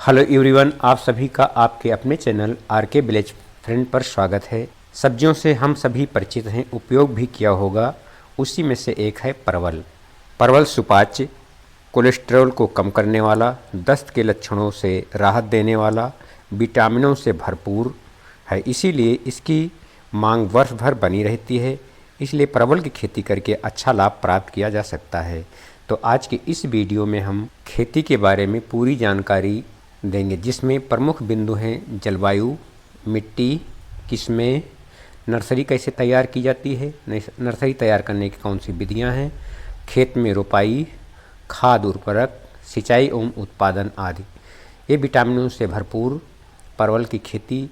Hello everyone, आप सभी का आपके अपने चैनल आर के विलेज फ्रेंड पर स्वागत है। सब्जियों से हम सभी परिचित हैं, उपयोग भी किया होगा। उसी में से एक है परवल। परवल सुपाच्य, कोलेस्ट्रॉल को कम करने वाला, दस्त के लक्षणों से राहत देने वाला, विटामिनों से भरपूर है, इसीलिए इसकी मांग वर्ष भर बनी रहती है। इसलिए परवल की खेती करके अच्छा लाभ प्राप्त किया जा सकता है। तो आज के इस वीडियो में हम खेती के बारे में पूरी जानकारी देंगे, जिसमें प्रमुख बिंदु हैं जलवायु, मिट्टी, किस्में, नर्सरी कैसे तैयार की जाती है, नर्सरी तैयार करने की कौन सी विधियां हैं, खेत में रोपाई, खाद उर्वरक, सिंचाई एवं उत्पादन आदि। ये विटामिनों से भरपूर परवल की खेती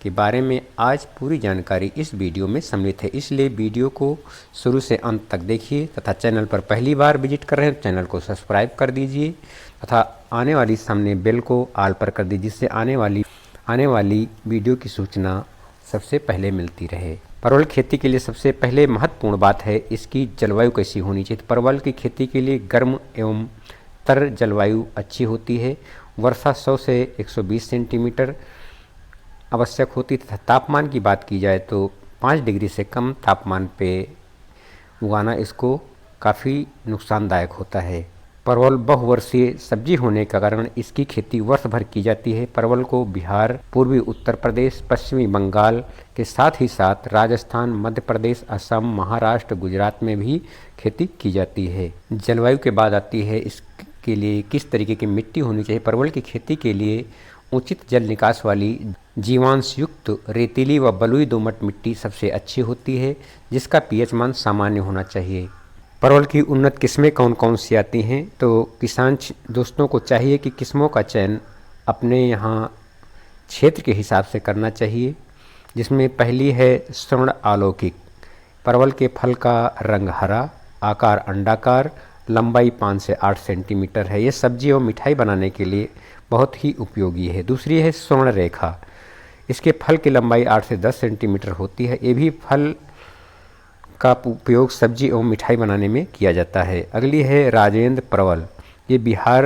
के बारे में आज पूरी जानकारी इस वीडियो में सम्मिलित है। इसलिए वीडियो को शुरू से अंत तक देखिए तथा चैनल पर पहली बार विजिट कर रहे हैं तो चैनल को सब्सक्राइब कर दीजिए तथा आने वाली सामने बेल को ऑल पर कर दीजिए, जिससे आने वाली वीडियो की सूचना सबसे पहले मिलती रहे। परवल खेती के लिए सबसे पहले महत्वपूर्ण बात है इसकी जलवायु कैसी होनी चाहिए। तो परवल की खेती के लिए गर्म एवं तर जलवायु अच्छी होती है। वर्षा 100 से 120 सेंटीमीटर आवश्यक होती तथा तापमान की बात की जाए तो 5 डिग्री से कम तापमान पे उगाना इसको काफ़ी नुकसानदायक होता है। परवल बहुवर्षीय सब्जी होने के कारण इसकी खेती वर्ष भर की जाती है। परवल को बिहार, पूर्वी उत्तर प्रदेश, पश्चिमी बंगाल के साथ ही साथ राजस्थान, मध्य प्रदेश, असम, महाराष्ट्र, गुजरात में भी खेती की जाती है। जलवायु के बाद आती है इसके लिए किस तरीके की मिट्टी होनी चाहिए। परवल की खेती के लिए उचित जल निकास वाली जीवांश युक्त रेतीली व बलुई दोमट मिट्टी सबसे अच्छी होती है, जिसका पीएच मान सामान्य होना चाहिए। परवल की उन्नत किस्में कौन कौन सी आती हैं, तो किसान दोस्तों को चाहिए कि किस्मों का चयन अपने यहाँ क्षेत्र के हिसाब से करना चाहिए, जिसमें पहली है स्वर्ण अलौकिक। परवल के फल का रंग हरा, आकार अंडाकार, लंबाई 5 से 8 सेंटीमीटर है। ये सब्जी और मिठाई बनाने के लिए बहुत ही उपयोगी है। दूसरी है स्वर्ण रेखा। इसके फल की लंबाई 8 से 10 सेंटीमीटर होती है। ये भी फल का उपयोग सब्जी एवं मिठाई बनाने में किया जाता है। अगली है राजेंद्र परवल। ये बिहार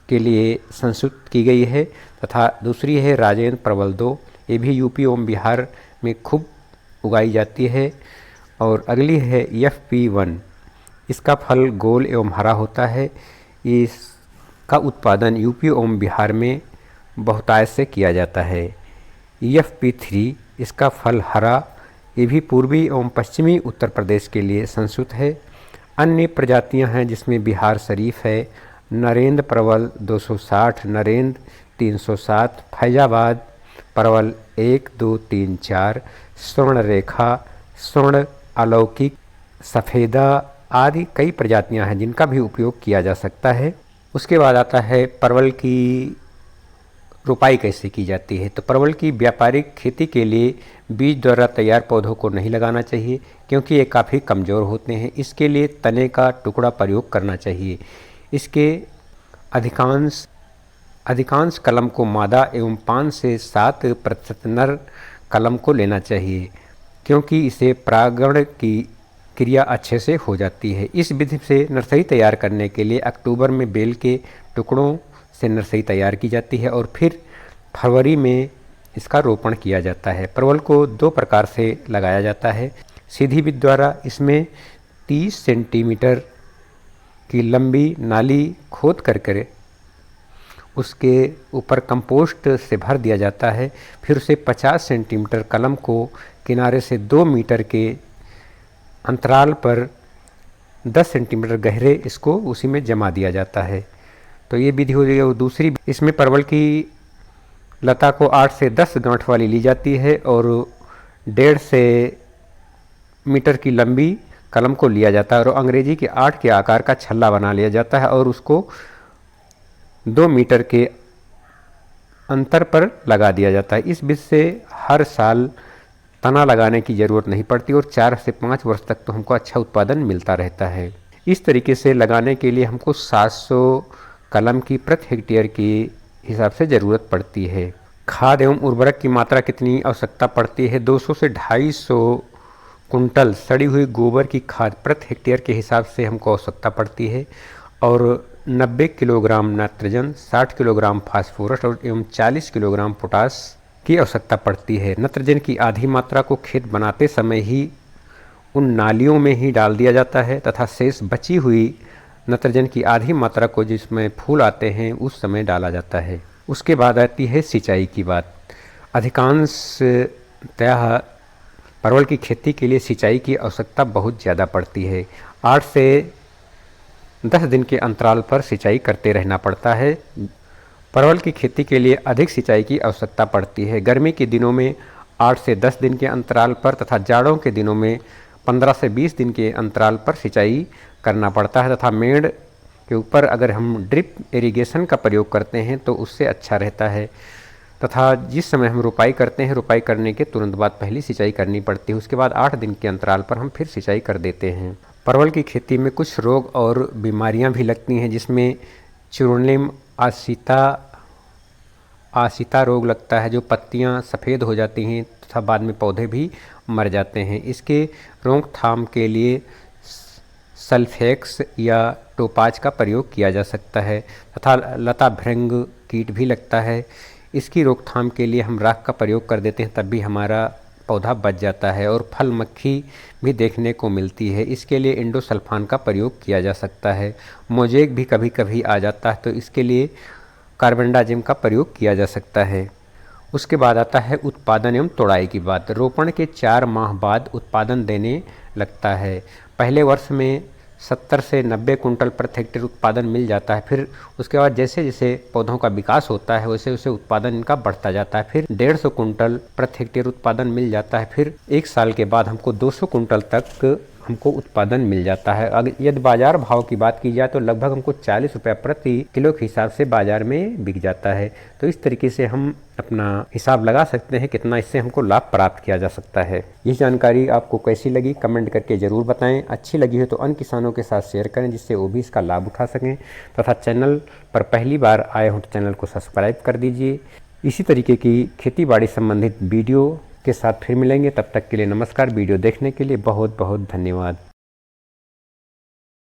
के लिए संशोधित की गई है तथा दूसरी है राजेंद्र परवल 2। ये भी यूपी एवं बिहार में खूब उगाई जाती है। और अगली है FP1। इसका फल गोल एवं हरा होता है। इसका उत्पादन यूपी एवं बिहार में बहुतायत से किया जाता है। FP3। इसका फल हरा, ये भी पूर्वी एवं पश्चिमी उत्तर प्रदेश के लिए संशुद्ध है। अन्य प्रजातियां हैं जिसमें बिहार शरीफ है, नरेंद्र परवल 260, नरेंद्र 307, फैजाबाद परवल 1, 2, 3, 4, स्वर्ण रेखा, स्वर्ण अलौकिक, सफ़ेदा आदि कई प्रजातियां हैं जिनका भी उपयोग किया जा सकता है। उसके बाद आता है परवल की रोपाई कैसे की जाती है। तो परवल की व्यापारिक खेती के लिए बीज द्वारा तैयार पौधों को नहीं लगाना चाहिए, क्योंकि ये काफ़ी कमज़ोर होते हैं। इसके लिए तने का टुकड़ा प्रयोग करना चाहिए। इसके अधिकांश कलम को मादा एवं 5 से 7% नर कलम को लेना चाहिए, क्योंकि इसे परागण की क्रिया अच्छे से हो जाती है। इस विधि से नर्सरी तैयार करने के लिए अक्टूबर में बेल के टुकड़ों से नर्सरी तैयार की जाती है और फिर फरवरी में इसका रोपण किया जाता है। परवल को 2 प्रकार से लगाया जाता है। सीधी विधि द्वारा इसमें 30 सेंटीमीटर की लंबी नाली खोद कर उसके ऊपर कंपोस्ट से भर दिया जाता है। फिर उसे 50 सेंटीमीटर कलम को किनारे से 2 मीटर के अंतराल पर 10 सेंटीमीटर गहरे इसको उसी में जमा दिया जाता है। तो ये विधि हो जाएगी। दूसरी, इसमें परवल की लता को 8 से 10 गांठ वाली ली जाती है और 1.5 से मीटर की लंबी कलम को लिया जाता है और अंग्रेजी के 8 के आकार का छल्ला बना लिया जाता है और उसको 2 मीटर के अंतर पर लगा दिया जाता है। इस विधि से हर साल तना लगाने की ज़रूरत नहीं पड़ती और 4 से 5 वर्ष तक तो हमको अच्छा उत्पादन मिलता रहता है। इस तरीके से लगाने के लिए हमको 700 कलम की प्रति हेक्टेयर की हिसाब से ज़रूरत पड़ती है। खाद एवं उर्वरक की मात्रा कितनी आवश्यकता पड़ती है। 200 से 250 कुंटल सड़ी हुई गोबर की खाद प्रति हेक्टेयर के हिसाब से हमको आवश्यकता पड़ती है और 90 किलोग्राम नाइट्रोजन, 60 किलोग्राम फास्फोरस और एवं 40 किलोग्राम पोटास की आवश्यकता पड़ती है। नाइट्रोजन की आधी मात्रा को खेत बनाते समय ही उन नालियों में ही डाल दिया जाता है तथा शेष बची हुई नाइट्रोजन की आधी मात्रा को जिसमें फूल आते हैं उस समय डाला जाता है। उसके बाद आती है सिंचाई की बात। अधिकांशतः परवल की खेती के लिए सिंचाई की आवश्यकता बहुत ज़्यादा पड़ती है। 8 से 10 दिन के अंतराल पर सिंचाई करते रहना पड़ता है। परवल की खेती के लिए अधिक सिंचाई की आवश्यकता पड़ती है। गर्मी के दिनों में 8 से 10 दिन के अंतराल पर तथा जाड़ों के दिनों में 15 से 20 दिन के अंतराल पर सिंचाई करना पड़ता है तथा मेड़ के ऊपर अगर हम ड्रिप इरिगेशन का प्रयोग करते हैं तो उससे अच्छा रहता है तथा जिस समय हम रुपाई करते हैं, रुपाई करने के तुरंत बाद पहली सिंचाई करनी पड़ती है। उसके बाद 8 दिन के अंतराल पर हम फिर सिंचाई कर देते हैं। परवल की खेती में कुछ रोग और बीमारियां भी लगती हैं, जिसमें चिरुनिम आसिता रोग लगता है, जो पत्तियां सफ़ेद हो जाती हैं तथा बाद में पौधे भी मर जाते हैं। इसके रोकथाम के लिए सल्फेक्स या टोपाज का प्रयोग किया जा सकता है तथा लता भृंग कीट भी लगता है। इसकी रोकथाम के लिए हम राख का प्रयोग कर देते हैं, तब भी हमारा पौधा बच जाता है और फल मक्खी भी देखने को मिलती है। इसके लिए इंडोसल्फान का प्रयोग किया जा सकता है। मोजेक भी कभी कभी आ जाता है तो इसके लिए कार्बेंडाजिम का प्रयोग किया जा सकता है। उसके बाद आता है उत्पादन एवं तोड़ाई की बात। रोपण के 4 माह बाद उत्पादन देने लगता है। पहले वर्ष में 70 से 90 कुंटल प्रति हेक्टेयर उत्पादन मिल जाता है। फिर उसके बाद जैसे जैसे पौधों का विकास होता है वैसे वैसे उत्पादन इनका बढ़ता जाता है। फिर 150 कुंटल प्रति हेक्टेयर उत्पादन मिल जाता है। फिर 1 साल के बाद हमको 200 कुंटल तक हमको उत्पादन मिल जाता है। अगर यदि बाजार भाव की बात की जाए तो लगभग हमको 40 रुपये प्रति किलो के हिसाब से बाजार में बिक जाता है। तो इस तरीके से हम अपना हिसाब लगा सकते हैं कितना इससे हमको लाभ प्राप्त किया जा सकता है। ये जानकारी आपको कैसी लगी कमेंट करके ज़रूर बताएं। अच्छी लगी हो तो अन्य किसानों के साथ शेयर करें जिससे वो भी इसका लाभ उठा सकें तथा चैनल पर पहली बार आए हों तो चैनल को सब्सक्राइब कर दीजिए। इसी तरीके की खेती बाड़ी संबंधित वीडियो के साथ फिर मिलेंगे। तब तक के लिए नमस्कार। वीडियो देखने के लिए बहुत बहुत धन्यवाद।